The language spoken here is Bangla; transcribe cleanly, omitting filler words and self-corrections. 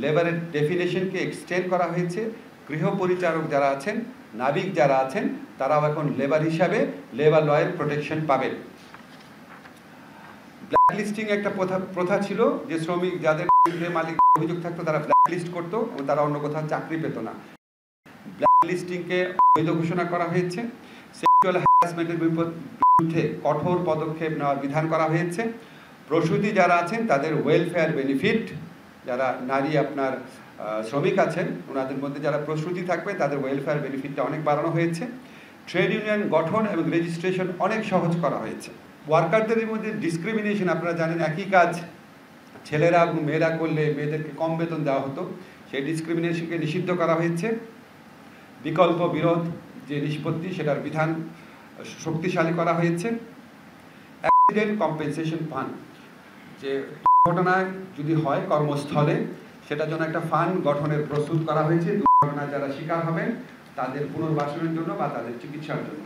লেবারের ডেফিনেশনকে এক্সটেন্ড করা হয়েছে। গৃহ পরিচারক যারা আছেন, নাবিক যারা আছেন, তারাও এখন লেবার হিসাবে লেবার লয়ের প্রোটেকশন পাবেন। ব্ল্যাকলিস্টিং একটা প্রথা ছিল যে শ্রমিক যাদের বিরুদ্ধে মালিক অভিযোগ থাকতো তারা ব্ল্যাকলিস্ট করতো এবং তারা অন্য কোথাও চাকরি পেত না। ব্ল্যাকলিস্টিংকে বৈধ ঘোষণা করা হয়েছে। সেক্সুয়াল হ্যারাসমেন্টের বিরুদ্ধে কঠোর পদক্ষেপ নেওয়ার বিধান করা হয়েছে। প্রসূতি যারা আছেন তাদের ওয়েলফেয়ার বেনিফিট, যারা নারী আপনার শ্রমিক আছেন ওনাদের মধ্যে যারা প্রসূতি থাকবে তাদের ওয়েলফেয়ার বেনিফিটটা অনেক বাড়ানো হয়েছে। ট্রেড ইউনিয়ন গঠন এবং রেজিস্ট্রেশন অনেক সহজ করা হয়েছে। ওয়ার্কারদের মধ্যে ডিসক্রিমিনেশন, আপনারা জানেন একই কাজ ছেলেরা এবং মেয়েরা করলে মেয়েদেরকে কম বেতন দেওয়া হতো, সেই ডিসক্রিমিনেশনকে নিষিদ্ধ করা হয়েছে। বিকল্প বিরোধ যে নিষ্পত্তি সেটার বিধান শক্তিশালী করা হয়েছে। অ্যাক্সিডেন্ট কম্পেনসেশন ফান্ড, যে দুর্ঘটনায় যদি হয় কর্মস্থলে সেটার জন্য একটা ফান্ড গঠনের প্রস্তুত করা হয়েছে। দুর্ঘটনায় যারা শিকার হবেন তাদের পুনর্বাসনের জন্য বা তাদের চিকিৎসার জন্য।